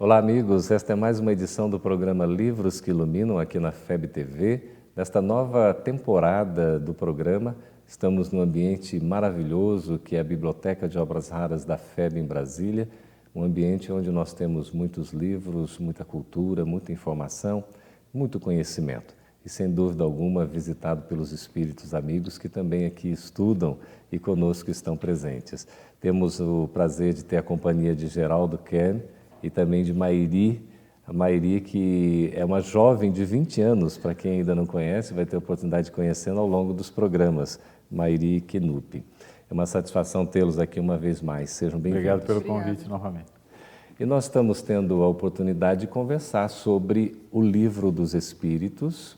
Olá, amigos. Esta é mais uma edição do programa Livros que Iluminam aqui na FEB TV. Nesta nova temporada do programa, estamos num ambiente maravilhoso que é a Biblioteca de Obras Raras da FEB em Brasília, um ambiente onde nós temos muitos livros, muita cultura, muita informação, muito conhecimento. E, sem dúvida alguma, visitado pelos espíritos amigos que também aqui estudam e conosco estão presentes. Temos o prazer de ter a companhia de Geraldo Kern e também de Mairi. A Mairi, que é uma jovem de 20 anos, para quem ainda não conhece, vai ter a oportunidade de conhecê-la ao longo dos programas. Mairi Kenupi. É uma satisfação tê-los aqui uma vez mais. Sejam bem-vindos. Obrigado pelo convite novamente. E nós estamos tendo a oportunidade de conversar sobre o Livro dos Espíritos,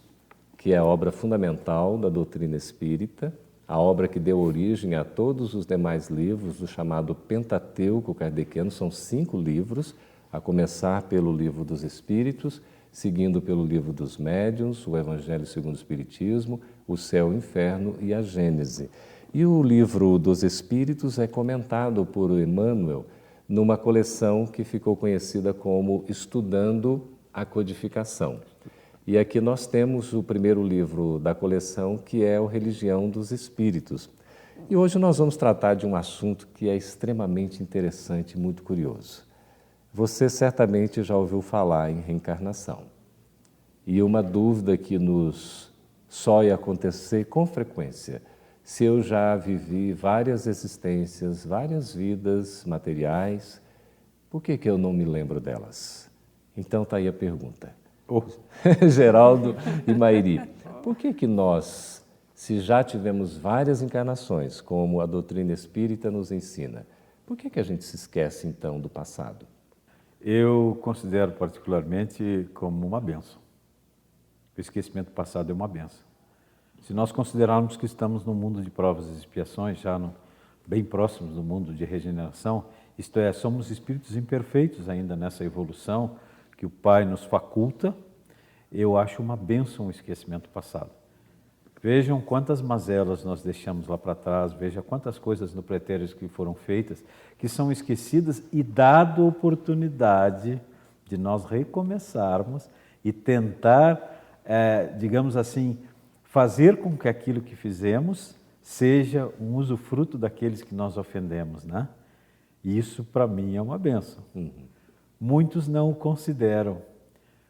que é a obra fundamental da doutrina espírita, a obra que deu origem a todos os demais livros do chamado Pentateuco kardeciano. São 5 livros, a começar pelo Livro dos Espíritos, seguindo pelo Livro dos Médiuns, o Evangelho segundo o Espiritismo, o Céu e o Inferno e a Gênese. E o Livro dos Espíritos é comentado por Emmanuel numa coleção que ficou conhecida como Estudando a Codificação. E aqui nós temos o primeiro livro da coleção, que é o Religião dos Espíritos. E hoje nós vamos tratar de um assunto que é extremamente interessante e muito curioso. Você certamente já ouviu falar em reencarnação. E uma dúvida que nos soe acontecer com frequência: se eu já vivi várias existências, várias vidas materiais, por que eu não me lembro delas? Então está aí a pergunta. Geraldo e Mairi, por que nós, se já tivemos várias encarnações, como a doutrina espírita nos ensina, por que a gente se esquece então do passado? Eu considero particularmente como uma bênção. O esquecimento passado é uma bênção. Se nós considerarmos que estamos num mundo de provas e expiações, bem próximos do mundo de regeneração, isto é, somos espíritos imperfeitos ainda nessa evolução que o Pai nos faculta, eu acho uma bênção o esquecimento passado. Vejam quantas mazelas nós deixamos lá para trás, veja quantas coisas no pretérito que foram feitas, que são esquecidas e dado a oportunidade de nós recomeçarmos e tentar, digamos assim, fazer com que aquilo que fizemos seja um usufruto daqueles que nós ofendemos, né? Isso, para mim, é uma bênção. Muitos não o consideram.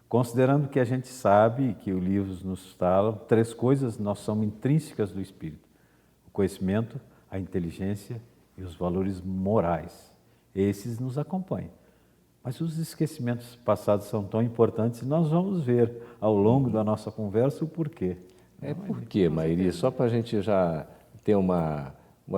Considerando que a gente sabe, que os livros nos falam, 3 coisas nós somos intrínsecas do espírito: o conhecimento, a inteligência e os valores morais. Esses nos acompanham. Mas os esquecimentos passados são tão importantes e nós vamos ver ao longo da nossa conversa o porquê. Por quê, Mairi? Só para a gente já ter uma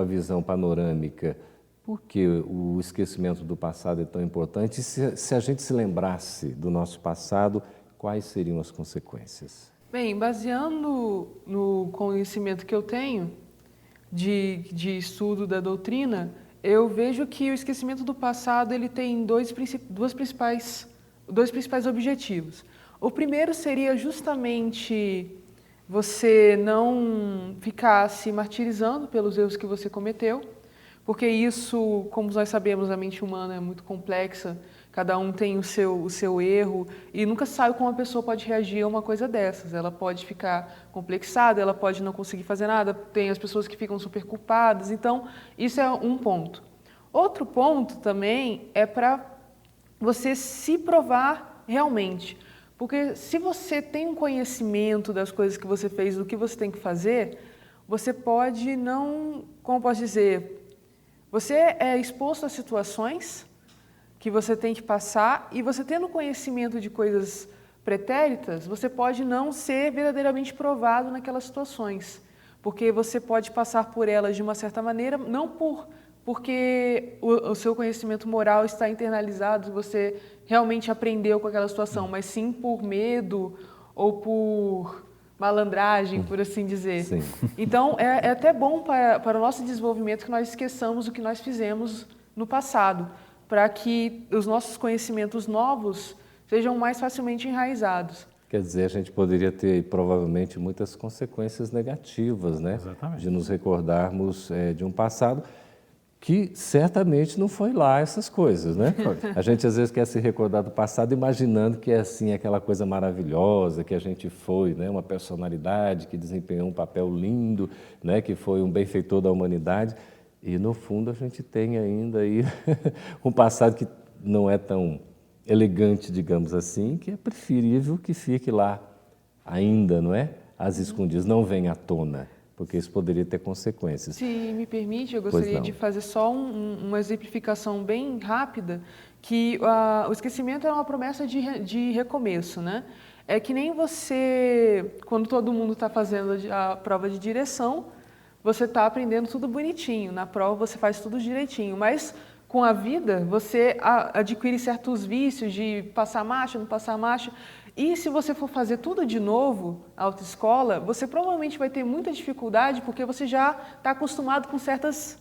visão panorâmica, por que o esquecimento do passado é tão importante? E se a gente se lembrasse do nosso passado, quais seriam as consequências? Bem, baseando no conhecimento que eu tenho de estudo da doutrina, eu vejo que o esquecimento do passado ele tem dois principais objetivos. O primeiro seria justamente você não ficar se martirizando pelos erros que você cometeu, porque isso, como nós sabemos, a mente humana é muito complexa, cada um tem o seu erro e nunca sabe como a pessoa pode reagir a uma coisa dessas. Ela pode ficar complexada, ela pode não conseguir fazer nada, tem as pessoas que ficam super culpadas, então isso é um ponto. Outro ponto também é para você se provar realmente, porque se você tem um conhecimento das coisas que você fez, do que você tem que fazer, você pode não, como posso dizer, você é exposto a situações que você tem que passar e você tendo conhecimento de coisas pretéritas, você pode não ser verdadeiramente provado naquelas situações, porque você pode passar por elas de uma certa maneira, não porque o seu conhecimento moral está internalizado, você realmente aprendeu com aquela situação, mas sim por medo ou por malandragem, por assim dizer. Sim. Então, é até bom para o nosso desenvolvimento que nós esqueçamos o que nós fizemos no passado, para que os nossos conhecimentos novos sejam mais facilmente enraizados. Quer dizer, a gente poderia ter provavelmente muitas consequências negativas, né? Exatamente. De nos recordarmos de um passado que certamente não foi lá essas coisas, né? A gente às vezes quer se recordar do passado imaginando que é assim aquela coisa maravilhosa, que a gente foi, né? Uma personalidade que desempenhou um papel lindo, né? Que foi um benfeitor da humanidade. E no fundo a gente tem ainda aí um passado que não é tão elegante, digamos assim, que é preferível que fique lá ainda, não é? Às escondidas, não venha à tona, porque isso poderia ter consequências. Se me permite, eu gostaria de fazer só uma exemplificação bem rápida, que o esquecimento é uma promessa de recomeço, né? É que nem você, quando todo mundo está fazendo a prova de direção, você está aprendendo tudo bonitinho, na prova você faz tudo direitinho, mas com a vida você adquire certos vícios de passar marcha, não passar marcha. E se você for fazer tudo de novo, autoescola, você provavelmente vai ter muita dificuldade porque você já está acostumado com certos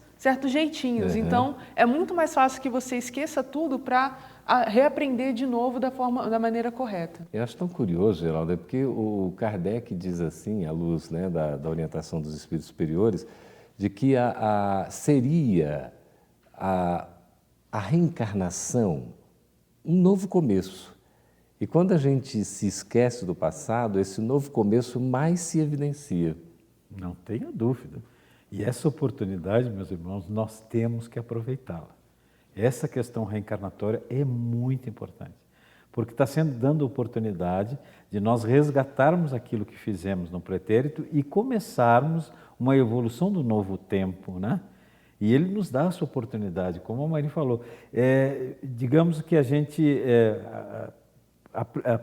jeitinhos. Uhum. Então, é muito mais fácil que você esqueça tudo para reaprender de novo da maneira correta. Eu acho tão curioso, Geraldo, porque o Kardec diz assim, à luz, né, da orientação dos espíritos superiores, de que seria a reencarnação um novo começo. E quando a gente se esquece do passado, esse novo começo mais se evidencia. Não tenha dúvida. E essa oportunidade, meus irmãos, nós temos que aproveitá-la. Essa questão reencarnatória é muito importante, porque está dando oportunidade de nós resgatarmos aquilo que fizemos no pretérito e começarmos uma evolução do novo tempo, né? E ele nos dá essa oportunidade, como a Maria falou. Digamos que a gente...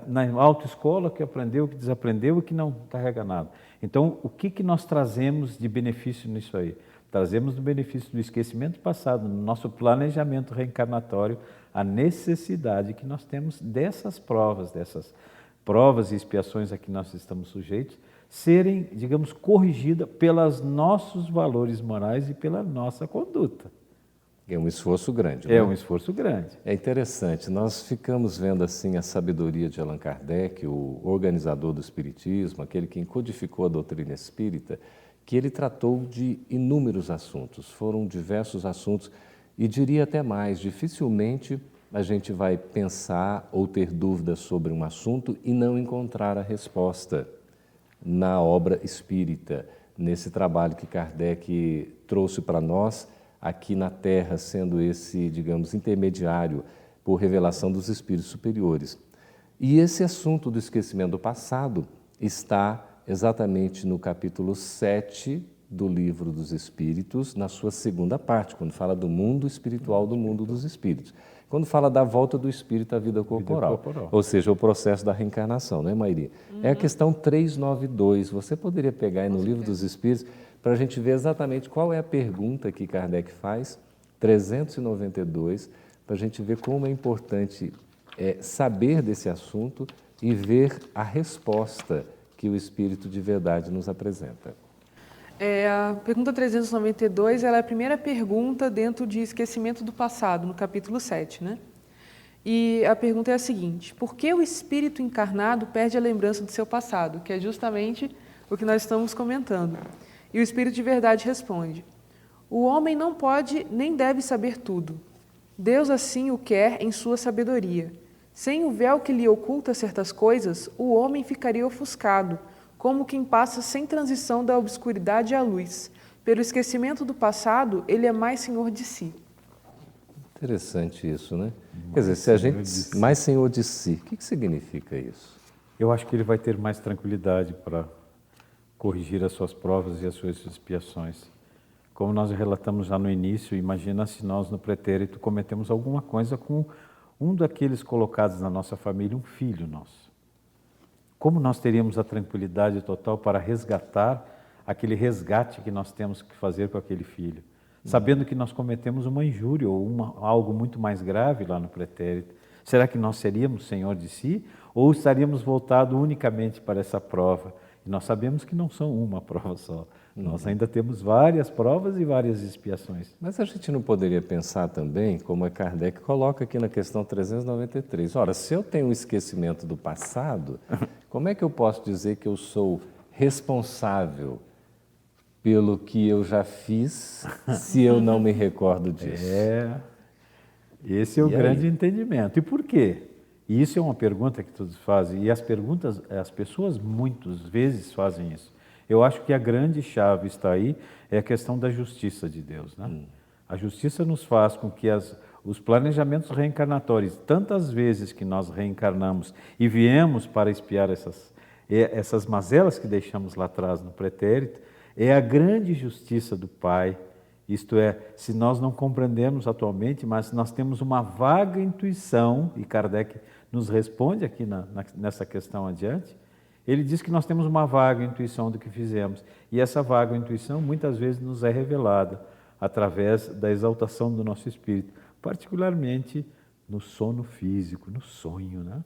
na autoescola, que aprendeu, que desaprendeu e que não carrega nada. Então, o que nós trazemos de benefício nisso aí? Trazemos o benefício do esquecimento passado, no nosso planejamento reencarnatório, a necessidade que nós temos dessas provas e expiações a que nós estamos sujeitos, serem, digamos, corrigidas pelos nossos valores morais e pela nossa conduta. É um esforço grande. É um esforço grande. É interessante, nós ficamos vendo assim a sabedoria de Allan Kardec, o organizador do Espiritismo, aquele que codificou a doutrina espírita, que ele tratou de inúmeros assuntos, foram diversos assuntos e diria até mais, dificilmente a gente vai pensar ou ter dúvidas sobre um assunto e não encontrar a resposta na obra espírita, nesse trabalho que Kardec trouxe para nós, aqui na Terra, sendo esse, digamos, intermediário por revelação dos espíritos superiores. E esse assunto do esquecimento do passado está exatamente no capítulo 7 do Livro dos Espíritos, na sua segunda parte, quando fala do mundo espiritual, do mundo dos espíritos. Quando fala da volta do espírito à vida corporal, ou seja, o processo da reencarnação, não é, Mairi? É a questão 392. Você poderia pegar aí no Livro dos Espíritos para a gente ver exatamente qual é a pergunta que Kardec faz, 392, para a gente ver como é importante saber desse assunto e ver a resposta que o Espírito de verdade nos apresenta. A pergunta 392 ela é a primeira pergunta dentro de esquecimento do passado, no capítulo 7, né? E a pergunta é a seguinte: por que o espírito encarnado perde a lembrança do seu passado? Que é justamente o que nós estamos comentando. E o espírito de verdade responde: o homem não pode nem deve saber tudo. Deus assim o quer em sua sabedoria. Sem o véu que lhe oculta certas coisas, o homem ficaria ofuscado, como quem passa sem transição da obscuridade à luz. Pelo esquecimento do passado, ele é mais senhor de si. Interessante isso, né? Quer dizer, se a gente... Mais senhor de si. O que significa isso? Eu acho que ele vai ter mais tranquilidade para corrigir as suas provas e as suas expiações. Como nós relatamos já no início, imagina se nós no pretérito cometemos alguma coisa com um daqueles colocados na nossa família, um filho nosso. Como nós teríamos a tranquilidade total para resgatar aquele resgate que nós temos que fazer com aquele filho, sabendo que nós cometemos uma injúria ou algo muito mais grave lá no pretérito? Será que nós seríamos senhor de si ou estaríamos voltados unicamente para essa prova? E nós sabemos que não são uma prova só. Nós ainda temos várias provas e várias expiações. Mas a gente não poderia pensar também, como Kardec coloca aqui na questão 393, ora, se eu tenho um esquecimento do passado, como é que eu posso dizer que eu sou responsável pelo que eu já fiz, se eu não me recordo disso? Esse é o grande entendimento. E por quê? E isso é uma pergunta que todos fazem, e as pessoas muitas vezes fazem isso. Eu acho que a grande chave está aí, é a questão da justiça de Deus, né? A justiça nos faz com que os planejamentos reencarnatórios, tantas vezes que nós reencarnamos e viemos para expiar essas mazelas que deixamos lá atrás no pretérito, é a grande justiça do Pai. Isto é, se nós não compreendemos atualmente, mas nós temos uma vaga intuição, e Kardec nos responde aqui nessa questão adiante, ele diz que nós temos uma vaga intuição do que fizemos, e essa vaga intuição muitas vezes nos é revelada através da exaltação do nosso espírito, particularmente no sono físico, no sonho, né?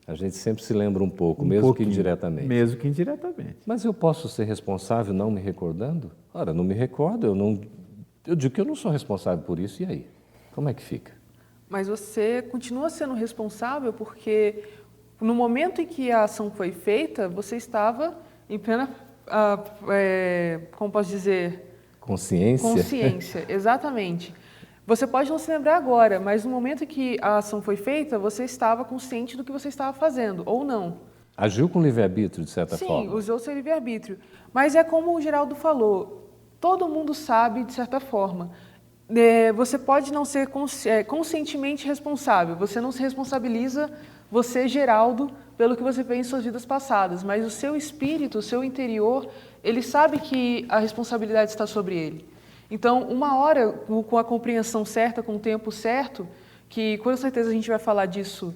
A gente sempre se lembra um pouco, mesmo que indiretamente. Mesmo que indiretamente. Mas eu posso ser responsável não me recordando? Ora, não me recordo, eu digo que eu não sou responsável por isso, e aí? Como é que fica? Mas você continua sendo responsável porque no momento em que a ação foi feita, você estava em plena, como posso dizer? Consciência? Consciência, exatamente. Você pode não se lembrar agora, mas no momento em que a ação foi feita, você estava consciente do que você estava fazendo, ou não. Agiu com livre-arbítrio, de certa forma? Sim, usou seu livre-arbítrio. Mas é como o Geraldo falou, todo mundo sabe, de certa forma. Você pode não ser conscientemente responsável, você não se responsabiliza, você, Geraldo, pelo que você fez em suas vidas passadas, mas o seu espírito, o seu interior, ele sabe que a responsabilidade está sobre ele. Então, uma hora, com a compreensão certa, com o tempo certo, que com certeza a gente vai falar disso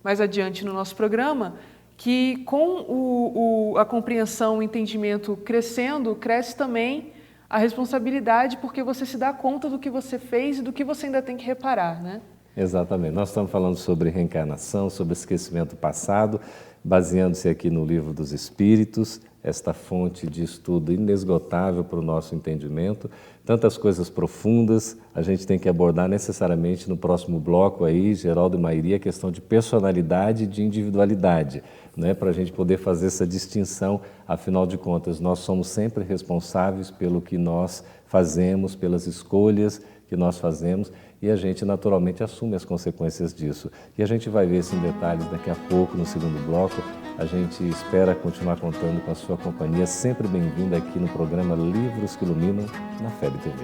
mais adiante no nosso programa, que com a compreensão, o entendimento crescendo, cresce também a responsabilidade, porque você se dá conta do que você fez e do que você ainda tem que reparar, né? Exatamente. Nós estamos falando sobre reencarnação, sobre esquecimento passado, baseando-se aqui no Livro dos Espíritos, esta fonte de estudo inesgotável para o nosso entendimento. Tantas coisas profundas, a gente tem que abordar necessariamente no próximo bloco aí, Geraldo e Mairi, a questão de personalidade e de individualidade, né? Para a gente poder fazer essa distinção. Afinal de contas, nós somos sempre responsáveis pelo que nós fazemos, pelas escolhas que nós fazemos, e a gente naturalmente assume as consequências disso. E a gente vai ver isso em detalhes daqui a pouco, no segundo bloco. A gente espera continuar contando com a sua companhia, sempre bem-vinda aqui no programa Livros que Iluminam, na FEB TV.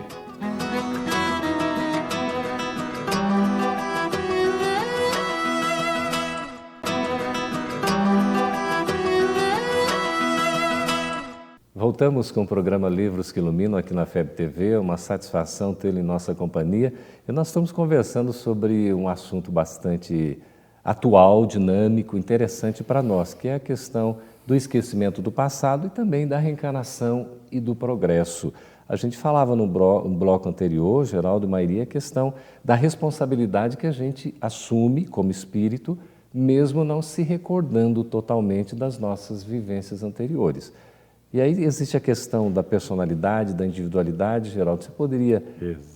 Voltamos com o programa Livros que Iluminam aqui na FEB TV, uma satisfação tê-lo em nossa companhia. E nós estamos conversando sobre um assunto bastante atual, dinâmico, interessante para nós, que é a questão do esquecimento do passado e também da reencarnação e do progresso. A gente falava no bloco anterior, Geraldo e Mairi, a questão da responsabilidade que a gente assume como espírito, mesmo não se recordando totalmente das nossas vivências anteriores. E aí existe a questão da personalidade, da individualidade. Geraldo, você poderia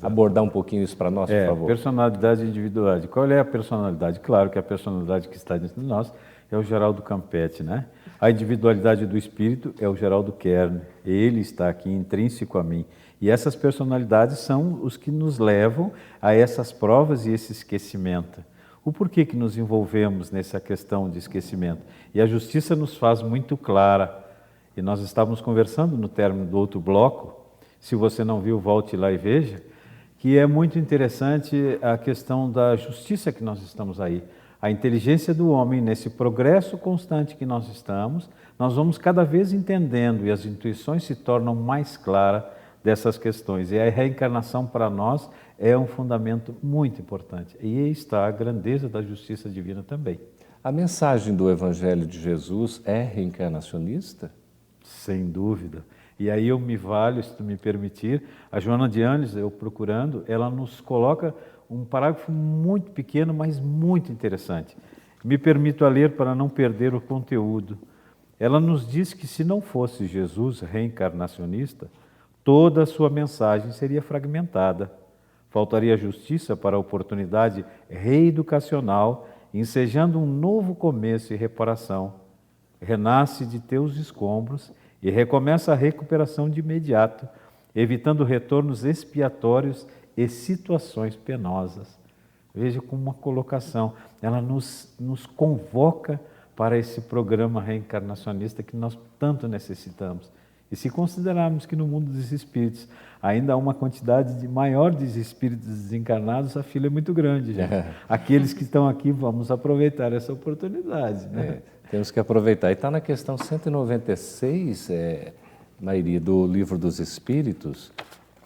abordar um pouquinho isso para nós, por favor? Personalidade e individualidade. Qual é a personalidade? Claro que a personalidade que está dentro de nós é o Geraldo Campetti, né? A individualidade do espírito é o Geraldo Kern. Ele está aqui intrínseco a mim. E essas personalidades são os que nos levam a essas provas e esse esquecimento. O porquê que nos envolvemos nessa questão de esquecimento? E a justiça nos faz muito clara. E nós estávamos conversando no término do outro bloco, se você não viu, volte lá e veja, que é muito interessante a questão da justiça que nós estamos aí. A inteligência do homem, nesse progresso constante que nós estamos, nós vamos cada vez entendendo e as intuições se tornam mais claras dessas questões. E a reencarnação para nós é um fundamento muito importante. E aí está a grandeza da justiça divina também. A mensagem do Evangelho de Jesus é reencarnacionista? Sem dúvida. E aí eu me valho, se tu me permitir, a Joana de Ângeles, eu procurando, ela nos coloca um parágrafo muito pequeno, mas muito interessante. Me permito a ler para não perder o conteúdo. Ela nos diz que se não fosse Jesus reencarnacionista, toda a sua mensagem seria fragmentada. Faltaria justiça para a oportunidade reeducacional, ensejando um novo começo e reparação. Renasce de teus escombros e recomeça a recuperação de imediato, evitando retornos expiatórios e situações penosas. Veja como uma colocação, ela nos convoca para esse programa reencarnacionista que nós tanto necessitamos. E se considerarmos que no mundo dos espíritos ainda há uma quantidade maior de espíritos desencarnados, a fila é muito grande, gente. Aqueles que estão aqui, vamos aproveitar essa oportunidade, né? Temos que aproveitar. E está na questão 196, Mairi, do Livro dos Espíritos,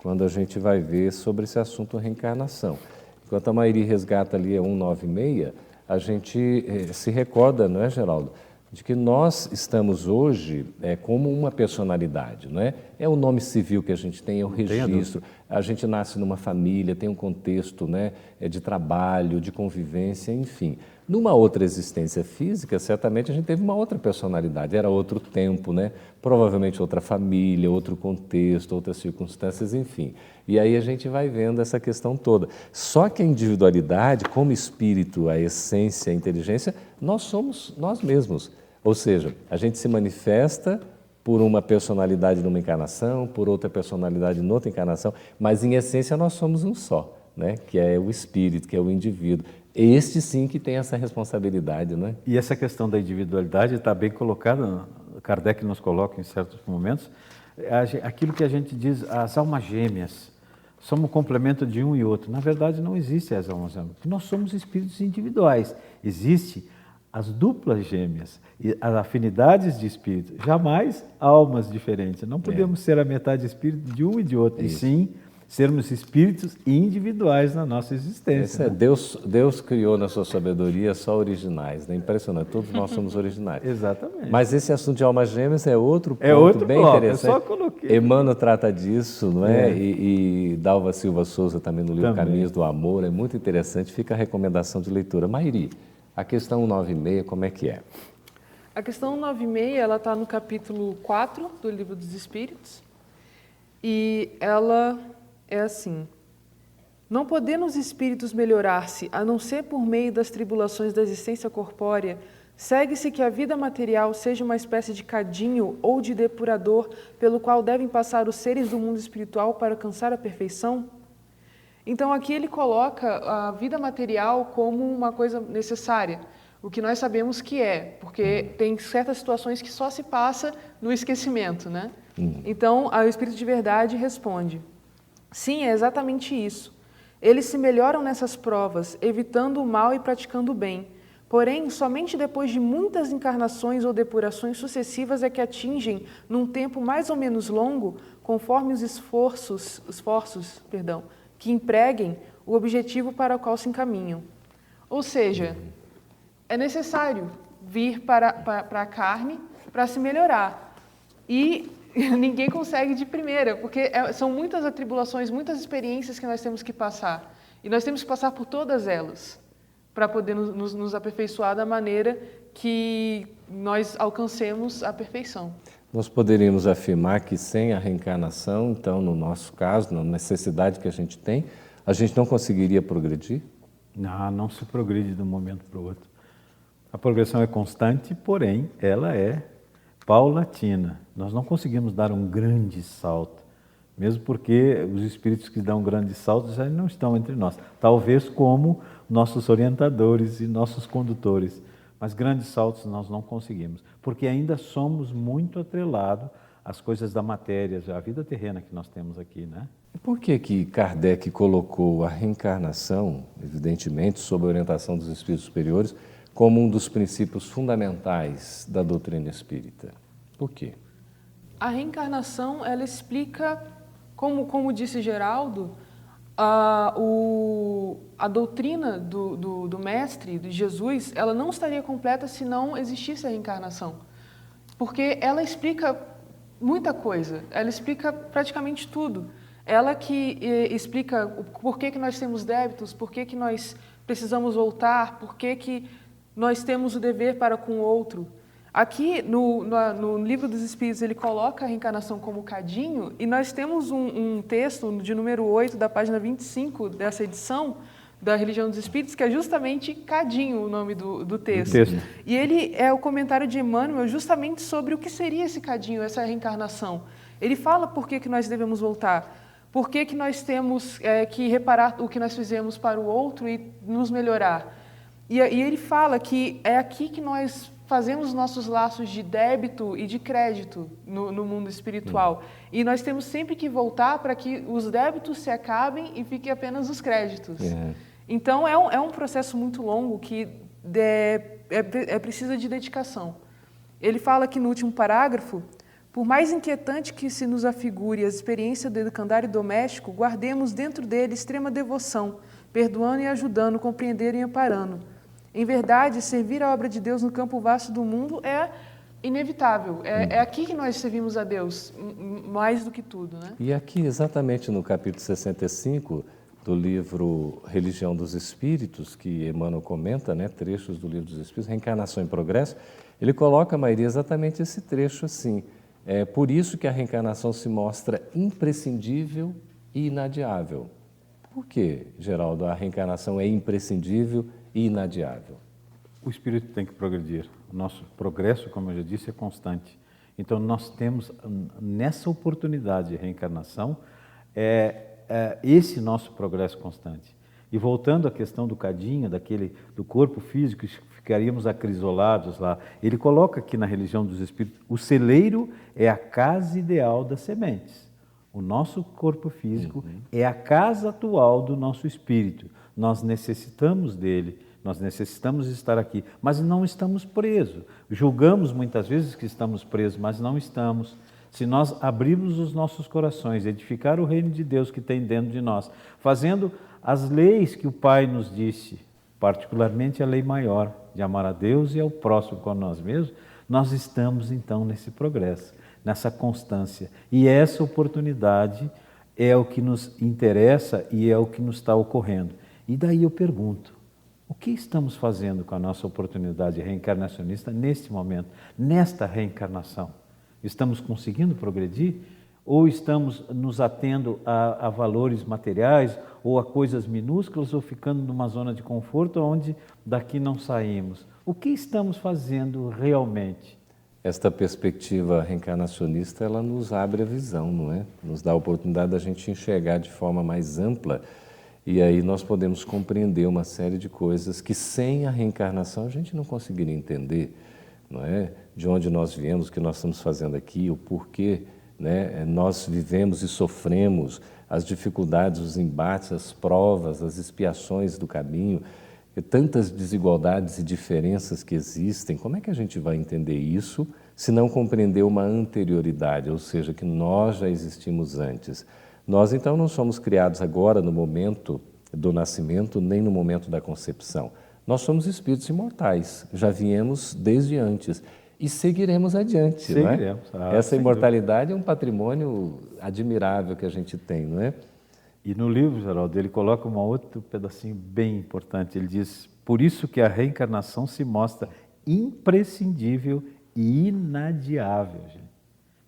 quando a gente vai ver sobre esse assunto reencarnação. Enquanto a Mairi resgata ali a 196, a gente se recorda, não é, Geraldo, de que nós estamos hoje como uma personalidade, não é? É o nome civil que a gente tem, é o registro, a gente nasce numa família, tem um contexto, né, de trabalho, de convivência, enfim. Numa outra existência física, certamente a gente teve uma outra personalidade, era outro tempo, né? Provavelmente outra família, outro contexto, outras circunstâncias, enfim. E aí a gente vai vendo essa questão toda. Só que a individualidade, como espírito, a essência, a inteligência, nós somos nós mesmos. Ou seja, a gente se manifesta por uma personalidade numa encarnação, por outra personalidade noutra encarnação, mas em essência nós somos um só, né? Que é o espírito, que é o indivíduo. Este sim que tem essa responsabilidade, né? E essa questão da individualidade está bem colocada, Kardec nos coloca em certos momentos, aquilo que a gente diz, as almas gêmeas, somos o complemento de um e outro. Na verdade, não existe as almas gêmeas, porque nós somos espíritos individuais. Existem as duplas gêmeas, e as afinidades de espírito, jamais almas diferentes. Não podemos ser a metade espírito de um e de outro, e sim sermos espíritos individuais na nossa existência. Né? Deus criou na sua sabedoria só originais, né? Impressionante, todos nós somos originais. Exatamente. Mas esse assunto de almas gêmeas é outro ponto bem interessante. Eu só coloquei. Emmanuel trata disso, não é? E Dalva Silva Souza também no livro Caminhos do Amor, é muito interessante, fica a recomendação de leitura. Mairi, a questão 196, como é que é? A questão 196, ela está no capítulo 4 do Livro dos Espíritos, e ela é assim: não podendo os espíritos melhorar-se, a não ser por meio das tribulações da existência corpórea, segue-se que a vida material seja uma espécie de cadinho ou de depurador pelo qual devem passar os seres do mundo espiritual para alcançar a perfeição? Então aqui ele coloca a vida material como uma coisa necessária, o que nós sabemos que é, porque tem certas situações que só se passa no esquecimento, né? Então o Espírito de Verdade responde: sim, é exatamente isso. Eles se melhoram nessas provas, evitando o mal e praticando o bem. Porém, somente depois de muitas encarnações ou depurações sucessivas é que atingem, num tempo mais ou menos longo, conforme os esforços, que empreguem o objetivo para o qual se encaminham. Ou seja, é necessário vir para a carne para se melhorar. E ninguém consegue de primeira, porque são muitas atribulações, muitas experiências que nós temos que passar. E nós temos que passar por todas elas para poder nos aperfeiçoar da maneira que nós alcancemos a perfeição. Nós poderíamos afirmar que sem a reencarnação, então, no nosso caso, na necessidade que a gente tem, a gente não conseguiria progredir? Não se progride de um momento para o outro. A progressão é constante, porém, ela é paulatina. Nós não conseguimos dar um grande salto, mesmo porque os espíritos que dão grandes saltos já não estão entre nós. Talvez como nossos orientadores e nossos condutores, mas grandes saltos nós não conseguimos, porque ainda somos muito atrelados às coisas da matéria, a vida terrena que nós temos aqui, né? Por que Kardec colocou a reencarnação, evidentemente, sob a orientação dos espíritos superiores, como um dos princípios fundamentais da doutrina espírita? Por quê? A reencarnação, ela explica, como disse Geraldo, a doutrina do Mestre, de Jesus, ela não estaria completa se não existisse a reencarnação. Porque ela explica muita coisa, ela explica praticamente tudo. Ela que explica por que nós temos débitos, por que nós precisamos voltar, por que nós temos o dever para com o outro. Aqui, no Livro dos Espíritos, ele coloca a reencarnação como cadinho, e nós temos um texto de número 8, da página 25 dessa edição, da religião dos espíritos, que é justamente Cadinho, o nome do texto. texto. E ele é o comentário de Emmanuel justamente sobre o que seria esse Cadinho, essa reencarnação. Ele fala por que nós devemos voltar, por que nós temos que reparar o que nós fizemos para o outro e nos melhorar. E ele fala que é aqui que nós fazemos nossos laços de débito e de crédito no mundo espiritual. E nós temos sempre que voltar para que os débitos se acabem e fiquem apenas os créditos. Então, é um processo muito longo que precisa de dedicação. Ele fala aqui no último parágrafo: por mais inquietante que se nos afigure a experiência do educandário doméstico, guardemos dentro dele extrema devoção, perdoando e ajudando, compreendendo e amparando. Em verdade, servir a obra de Deus no campo vasto do mundo é inevitável. É aqui que nós servimos a Deus, mais do que tudo, né? E aqui, exatamente no capítulo 65 do livro Religião dos Espíritos, que Emmanuel comenta, né, trechos do livro dos Espíritos, Reencarnação em Progresso, ele coloca, Maria, exatamente esse trecho assim: é por isso que a reencarnação se mostra imprescindível e inadiável. Por que, Geraldo, a reencarnação é imprescindível e inadiável? O espírito tem que progredir. O nosso progresso, como eu já disse, é constante. Então, nós temos, nessa oportunidade de reencarnação, esse nosso progresso constante. E voltando à questão do cadinho, do corpo físico, ficaríamos acrisolados lá. Ele coloca aqui na religião dos espíritos: o celeiro é a casa ideal das sementes. O nosso corpo físico é a casa atual do nosso espírito. Nós necessitamos dele, nós necessitamos estar aqui, mas não estamos presos. Julgamos muitas vezes que estamos presos, mas não estamos. Se nós abrirmos os nossos corações, edificar o reino de Deus que tem dentro de nós, fazendo as leis que o Pai nos disse, particularmente a lei maior, de amar a Deus e ao próximo como nós mesmos, nós estamos então nesse progresso, nessa constância. E essa oportunidade é o que nos interessa e é o que nos está ocorrendo. E daí eu pergunto: o que estamos fazendo com a nossa oportunidade reencarnacionista neste momento, nesta reencarnação? Estamos conseguindo progredir? Ou estamos nos atendo a valores materiais ou a coisas minúsculas, ou ficando numa zona de conforto onde daqui não saímos? O que estamos fazendo realmente? Esta perspectiva reencarnacionista, ela nos abre a visão, não é? Nos dá a oportunidade da gente enxergar de forma mais ampla, e aí nós podemos compreender uma série de coisas que sem a reencarnação a gente não conseguiria entender, não é? De onde nós viemos, o que nós estamos fazendo aqui, o porquê, né, nós vivemos e sofremos, as dificuldades, os embates, as provas, as expiações do caminho, tantas desigualdades e diferenças que existem. Como é que a gente vai entender isso se não compreender uma anterioridade, ou seja, que nós já existimos antes? Nós, então, não somos criados agora no momento do nascimento, nem no momento da concepção. Nós somos espíritos imortais, já viemos desde antes e seguiremos adiante. Seguiremos. Não é? Essa imortalidade é um patrimônio admirável que a gente tem, não é? E no livro, Geraldo, ele coloca um outro pedacinho bem importante. Ele diz: por isso que a reencarnação se mostra imprescindível e inadiável. Gente.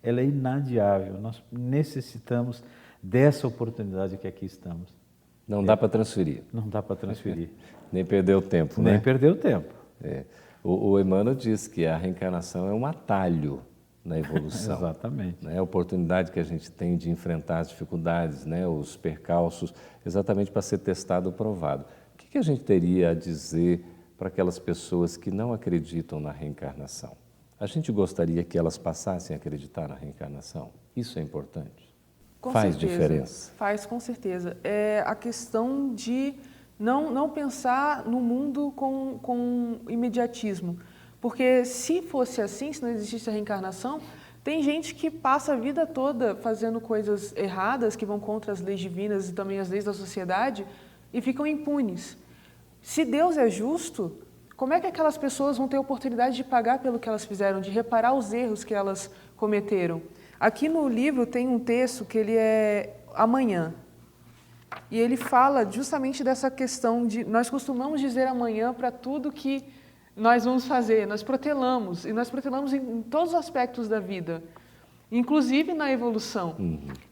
Ela é inadiável. Nós necessitamos dessa oportunidade que aqui estamos. Não dá para transferir. Não dá para transferir. Nem perder o tempo, né? Nem perder o tempo. É. O Emmanuel diz que a reencarnação é um atalho na evolução. Exatamente. Né? A oportunidade que a gente tem de enfrentar as dificuldades, né? Os percalços, exatamente para ser testado e provado. O que a gente teria a dizer para aquelas pessoas que não acreditam na reencarnação? A gente gostaria que elas passassem a acreditar na reencarnação? Isso é importante? Faz diferença? Faz, com certeza. É a questão de não pensar no mundo com imediatismo. Porque se fosse assim, se não existisse a reencarnação, tem gente que passa a vida toda fazendo coisas erradas, que vão contra as leis divinas e também as leis da sociedade, e ficam impunes. Se Deus é justo, como é que aquelas pessoas vão ter a oportunidade de pagar pelo que elas fizeram, de reparar os erros que elas cometeram? Aqui no livro tem um texto que ele é Amanhã. E ele fala justamente dessa questão de... Nós costumamos dizer amanhã para tudo que nós vamos fazer. Nós protelamos. E nós protelamos em todos os aspectos da vida. Inclusive na evolução.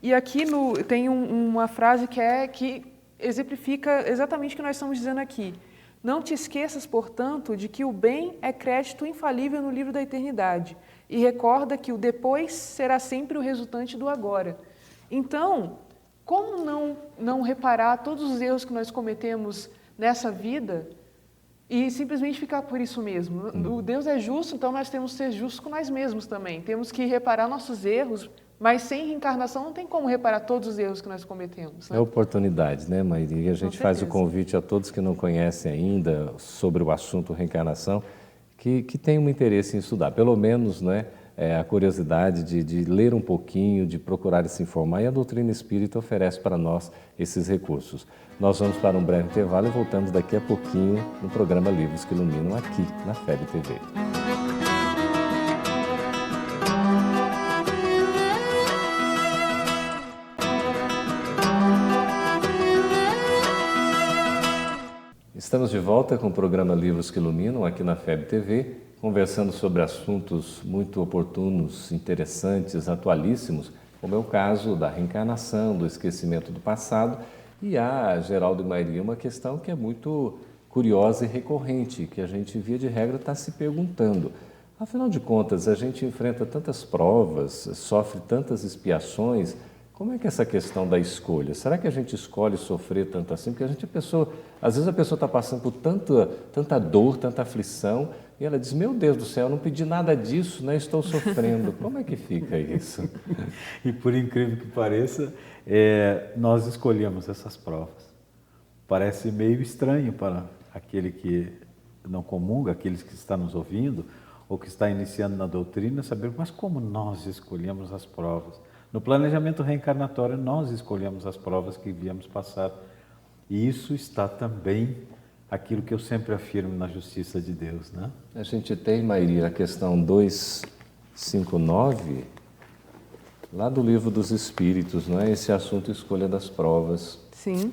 E aqui tem uma frase que exemplifica exatamente o que nós estamos dizendo aqui. Não te esqueças, portanto, de que o bem é crédito infalível no livro da eternidade, e recorda que o depois será sempre o resultante do agora. Então, como não reparar todos os erros que nós cometemos nessa vida e simplesmente ficar por isso mesmo? O Deus é justo, então nós temos que ser justos com nós mesmos também. Temos que reparar nossos erros, mas sem reencarnação não tem como reparar todos os erros que nós cometemos. Né? É oportunidade, né, Maíra? E a gente faz o convite a todos que não conhecem ainda sobre o assunto reencarnação, que tenham um interesse em estudar, pelo menos, né, a curiosidade de ler um pouquinho, de procurar se informar, e a doutrina espírita oferece para nós esses recursos. Nós vamos para um breve intervalo e voltamos daqui a pouquinho no programa Livros que Iluminam, aqui na FEB TV. Estamos de volta com o programa Livros que Iluminam, aqui na FEB TV, conversando sobre assuntos muito oportunos, interessantes, atualíssimos, como é o caso da reencarnação, do esquecimento do passado, e há, Geraldo e Maíra, uma questão que é muito curiosa e recorrente, que a gente, via de regra, está se perguntando. Afinal de contas, a gente enfrenta tantas provas, sofre tantas expiações. Como é que é essa questão da escolha? Será que a gente escolhe sofrer tanto assim? Porque às vezes a pessoa está passando por tanta dor, tanta aflição, e ela diz, meu Deus do céu, eu não pedi nada disso, né? Estou sofrendo. Como é que fica isso? E por incrível que pareça, nós escolhemos essas provas. Parece meio estranho para aquele que não comunga, aqueles que estão nos ouvindo, ou que está iniciando na doutrina, saber, mas como nós escolhemos as provas? No planejamento reencarnatório, nós escolhemos as provas que viemos passar. E isso está também aquilo que eu sempre afirmo na justiça de Deus, né? A gente tem, Maíra, a questão 259, lá do Livro dos Espíritos, não é? Esse assunto, escolha das provas. Sim.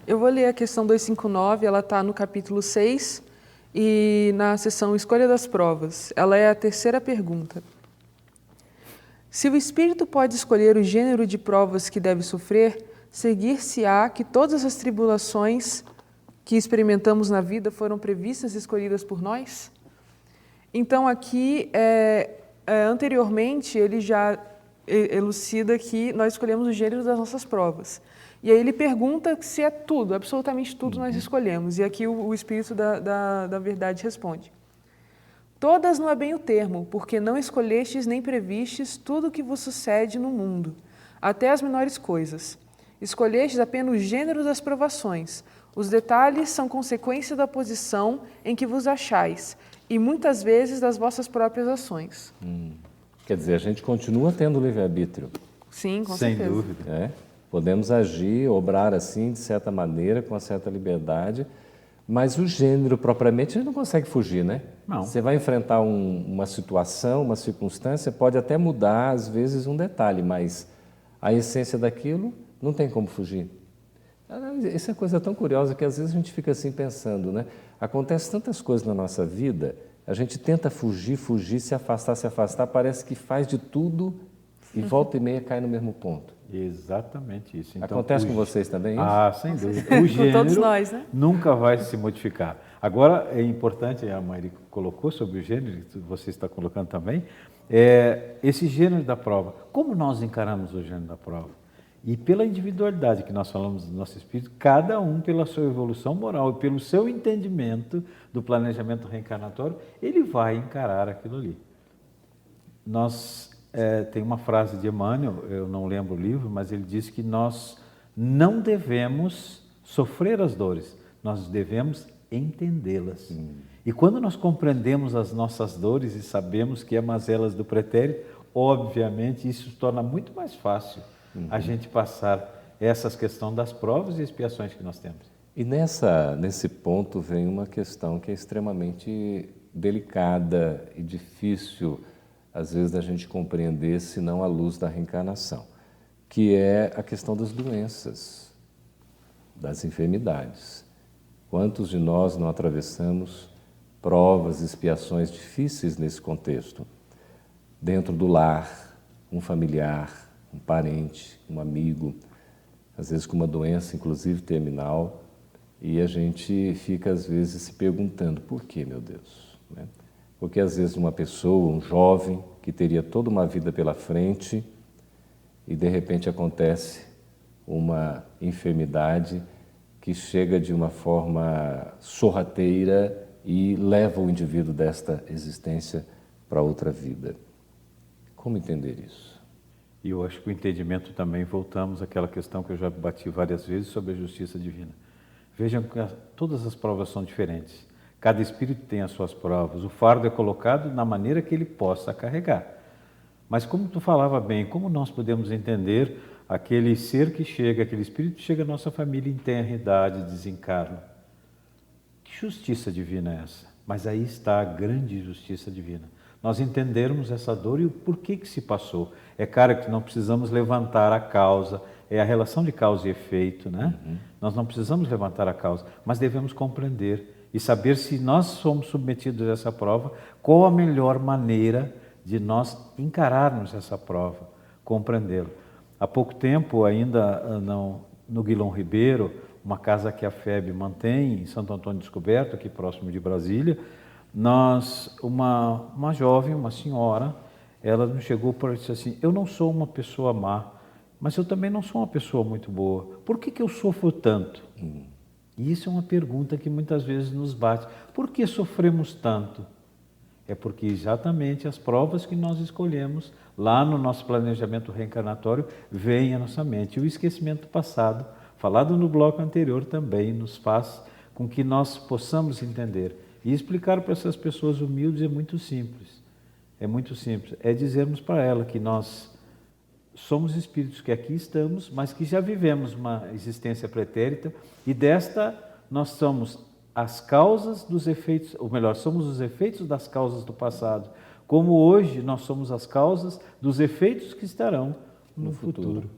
Eu vou ler a questão 259, ela está no capítulo 6 e na seção Escolha das Provas. Ela é a terceira pergunta. Se o espírito pode escolher o gênero de provas que deve sofrer, seguir-se-á que todas as tribulações que experimentamos na vida foram previstas e escolhidas por nós? Então, aqui, anteriormente, ele já elucida que nós escolhemos o gênero das nossas provas. E aí ele pergunta se é tudo, absolutamente tudo nós escolhemos. E aqui o Espírito da Verdade responde. Todas não é bem o termo, porque não escolhestes nem previstes tudo o que vos sucede no mundo, até as menores coisas. Escolhestes apenas o gênero das provações. Os detalhes são consequência da posição em que vos achais, e muitas vezes das vossas próprias ações. Quer dizer, a gente continua tendo livre-arbítrio. Sim, com Sem certeza. dúvida. Podemos agir, obrar assim, de certa maneira, com uma certa liberdade, mas o gênero, propriamente, a gente não consegue fugir, né? Não. Você vai enfrentar uma situação, uma circunstância, pode até mudar, às vezes, um detalhe, mas a essência daquilo não tem como fugir. Isso é coisa tão curiosa que, às vezes, a gente fica assim pensando, né? Acontece tantas coisas na nossa vida, a gente tenta fugir, se afastar, parece que faz de tudo e volta e meia cai no mesmo ponto. Exatamente isso. Então, Acontece com vocês também isso? Ah, sem dúvida. O gênero todos nós, né? nunca vai se modificar. Agora, é importante, a Maíra colocou sobre o gênero, você está colocando também, esse gênero da prova. Como nós encaramos o gênero da prova? E pela individualidade que nós falamos do nosso espírito, cada um pela sua evolução moral e pelo seu entendimento do planejamento reencarnatório, ele vai encarar aquilo ali. Tem uma frase de Emmanuel, eu não lembro o livro, mas ele diz que nós não devemos sofrer as dores, nós devemos entendê-las. E quando nós compreendemos as nossas dores e sabemos que é mazelas do pretérito, obviamente isso torna muito mais fácil a gente passar essas questões das provas e expiações que nós temos. E nesse ponto vem uma questão que é extremamente delicada e difícil, às vezes, da gente compreender, se não à luz da reencarnação, que é a questão das doenças, das enfermidades. Quantos de nós não atravessamos provas, expiações difíceis nesse contexto? Dentro do lar, um familiar, um parente, um amigo, às vezes com uma doença, inclusive terminal, e a gente fica, às vezes, se perguntando, por que, meu Deus? Né? Porque, às vezes, uma pessoa, um jovem, que teria toda uma vida pela frente, e, de repente, acontece uma enfermidade que chega de uma forma sorrateira e leva o indivíduo desta existência para outra vida. Como entender isso? E eu acho que o entendimento também, voltamos àquela questão que eu já bati várias vezes sobre a justiça divina. Vejam que todas as provas são diferentes. Cada espírito tem as suas provas. O fardo é colocado na maneira que ele possa carregar. Mas como tu falava bem, como nós podemos entender aquele ser que chega, aquele espírito que chega à nossa família em tenra idade, desencarna? Que justiça divina é essa? Mas aí está a grande justiça divina. Nós entendermos essa dor e o porquê que se passou. É claro que não precisamos levantar a causa, é a relação de causa e efeito, né? Nós não precisamos levantar a causa, mas devemos compreender e saber se nós somos submetidos a essa prova, qual a melhor maneira de nós encararmos essa prova, compreendê-la. Há pouco tempo, ainda no Guilom Ribeiro, uma casa que a FEB mantém, em Santo Antônio Descoberto, aqui próximo de Brasília, uma jovem, uma senhora, ela nos chegou para dizer assim, eu não sou uma pessoa má, mas eu também não sou uma pessoa muito boa. Por que eu sofro tanto? E isso é uma pergunta que muitas vezes nos bate. Por que sofremos tanto? É porque exatamente as provas que nós escolhemos lá no nosso planejamento reencarnatório vêm à nossa mente. E o esquecimento passado, falado no bloco anterior, também nos faz com que nós possamos entender. E explicar para essas pessoas humildes é muito simples. É muito simples. É dizermos para ela que nós somos espíritos que aqui estamos, mas que já vivemos uma existência pretérita e desta nós somos as causas dos efeitos, ou melhor, somos os efeitos das causas do passado, como hoje nós somos as causas dos efeitos que estarão no futuro.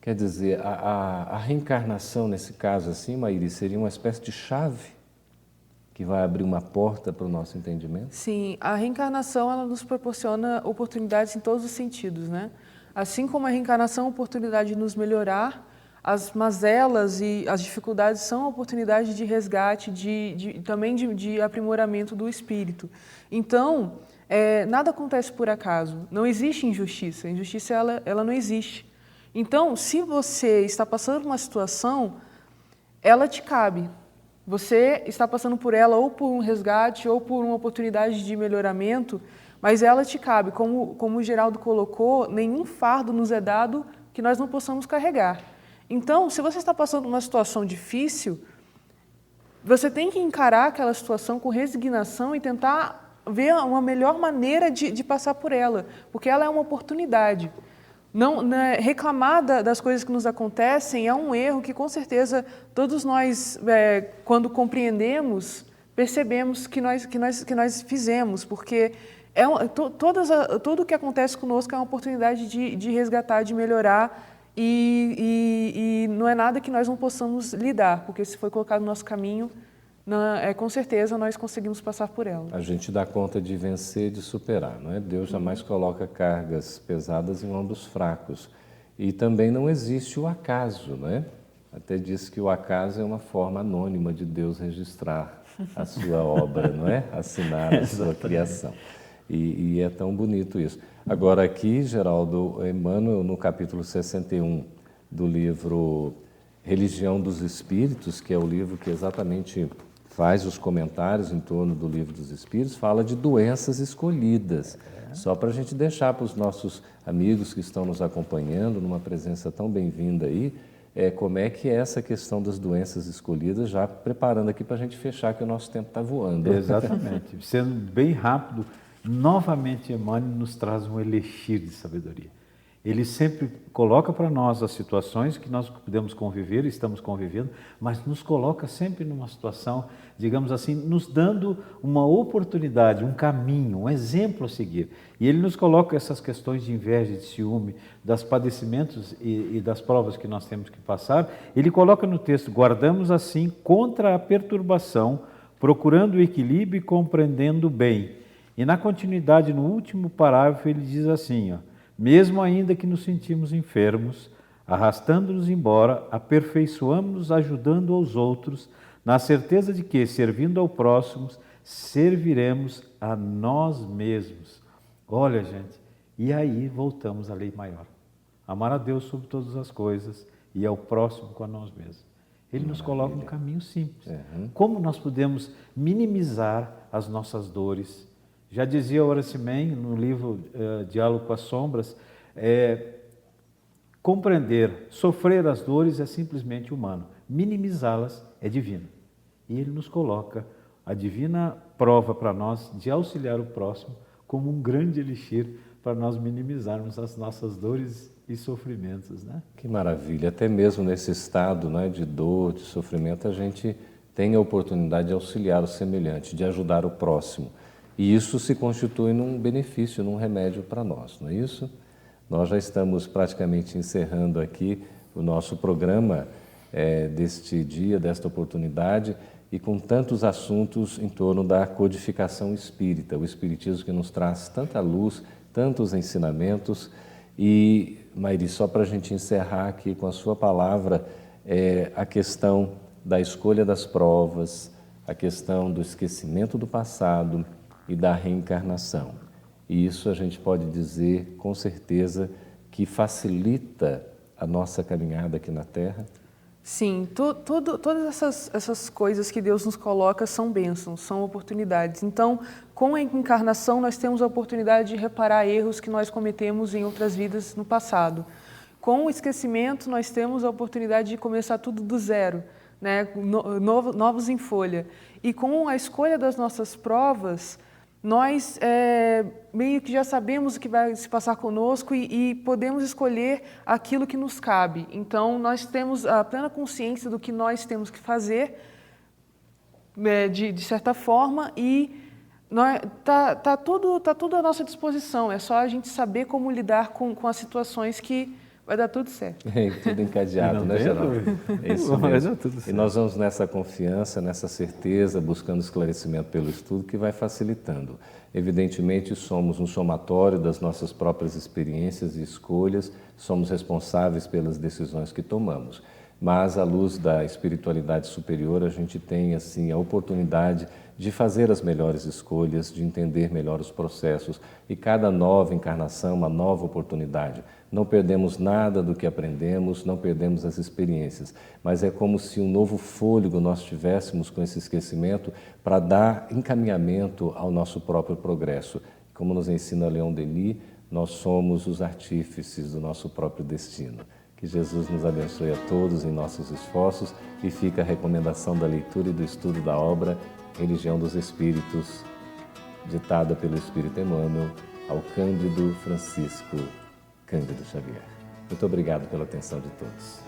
Quer dizer, a reencarnação, nesse caso assim, Maíri, seria uma espécie de chave que vai abrir uma porta para o nosso entendimento? Sim, a reencarnação ela nos proporciona oportunidades em todos os sentidos, né? Assim como a reencarnação é uma oportunidade de nos melhorar, as mazelas e as dificuldades são oportunidades de resgate, também de aprimoramento do espírito. Então, nada acontece por acaso, não existe injustiça, a injustiça ela não existe. Então, se você está passando por uma situação, ela te cabe. Você está passando por ela ou por um resgate ou por uma oportunidade de melhoramento, mas ela te cabe. Como o Geraldo colocou, nenhum fardo nos é dado que nós não possamos carregar. Então, se você está passando por uma situação difícil, você tem que encarar aquela situação com resignação e tentar ver uma melhor maneira de passar por ela, porque ela é uma oportunidade. Não, né, reclamar das coisas que nos acontecem é um erro que, com certeza, todos nós, quando compreendemos, percebemos que nós fizemos, porque tudo o que acontece conosco é uma oportunidade de resgatar, de melhorar, e não é nada que nós não possamos lidar, porque se foi colocado no nosso caminho, com certeza nós conseguimos passar por ela. A gente dá conta de vencer, de superar, não é? Deus jamais coloca cargas pesadas em ombros fracos. E também não existe o acaso, não é? Até diz que o acaso é uma forma anônima de Deus registrar a sua obra, não é? Assinar a sua criação. E é tão bonito isso. Agora aqui, Geraldo, Emmanuel, no capítulo 61 do livro Religião dos Espíritos, que é o livro que exatamente faz os comentários em torno do Livro dos Espíritos, fala de doenças escolhidas. Só para a gente deixar para os nossos amigos que estão nos acompanhando, numa presença tão bem-vinda aí, como é que é essa questão das doenças escolhidas, já preparando aqui para a gente fechar, que o nosso tempo está voando. Exatamente. Sendo bem rápido, novamente Emmanuel nos traz um elixir de sabedoria. Ele sempre coloca para nós as situações que nós podemos conviver, estamos convivendo, mas nos coloca sempre numa situação, digamos assim, nos dando uma oportunidade, um caminho, um exemplo a seguir. E ele nos coloca essas questões de inveja, de ciúme, dos padecimentos e das provas que nós temos que passar. Ele coloca no texto, guardamos assim contra a perturbação, procurando o equilíbrio e compreendendo bem. E na continuidade, no último parágrafo, ele diz assim, mesmo ainda que nos sentimos enfermos, Arrastando-nos embora, aperfeiçoamos-nos ajudando aos outros, na certeza de que, servindo ao próximo, serviremos a nós mesmos. Olha, gente, e aí voltamos à lei maior. Amar a Deus sobre todas as coisas e ao próximo com a nós mesmos. Ele nos coloca um caminho simples. Como nós podemos minimizar as nossas dores? Já dizia Horace Mann no livro Diálogo com as Sombras, compreender, sofrer as dores é simplesmente humano, minimizá-las é divino. E ele nos coloca a divina prova para nós de auxiliar o próximo como um grande elixir para nós minimizarmos as nossas dores e sofrimentos, né? Que maravilha! Até mesmo nesse estado, né, de dor, de sofrimento, a gente tem a oportunidade de auxiliar o semelhante, de ajudar o próximo. E isso se constitui num benefício, num remédio para nós, não é isso? Nós já estamos praticamente encerrando aqui o nosso programa deste dia, desta oportunidade, e com tantos assuntos em torno da codificação espírita, o espiritismo que nos traz tanta luz, tantos ensinamentos. E, Mairi, só para a gente encerrar aqui com a sua palavra, a questão da escolha das provas, a questão do esquecimento do passado e da reencarnação. E isso a gente pode dizer com certeza que facilita a nossa caminhada aqui na Terra. Sim, todas essas coisas que Deus nos coloca são bênçãos, são oportunidades. Então, com a encarnação, nós temos a oportunidade de reparar erros que nós cometemos em outras vidas no passado. Com o esquecimento, nós temos a oportunidade de começar tudo do zero, né? Novos em folha. E com a escolha das nossas provas, nós meio que já sabemos o que vai se passar conosco e podemos escolher aquilo que nos cabe. Então, nós temos a plena consciência do que nós temos que fazer, de certa forma, e tá tudo à nossa disposição. É só a gente saber como lidar com as situações que vai dar tudo certo. Tudo encadeado, né, Geraldo? É isso mesmo. E nós vamos nessa confiança, nessa certeza, buscando esclarecimento pelo estudo, que vai facilitando. Evidentemente, somos um somatório das nossas próprias experiências e escolhas, somos responsáveis pelas decisões que tomamos. Mas, à luz da espiritualidade superior, a gente tem, assim, a oportunidade de fazer as melhores escolhas, de entender melhor os processos. E cada nova encarnação, uma nova oportunidade. Não perdemos nada do que aprendemos, não perdemos as experiências, mas é como se um novo fôlego nós tivéssemos com esse esquecimento para dar encaminhamento ao nosso próprio progresso. Como nos ensina Leon Denis, nós somos os artífices do nosso próprio destino. Que Jesus nos abençoe a todos em nossos esforços e fica a recomendação da leitura e do estudo da obra Religião dos Espíritos, ditada pelo Espírito Emmanuel ao Cândido Francisco Cândido Xavier. Muito obrigado pela atenção de todos.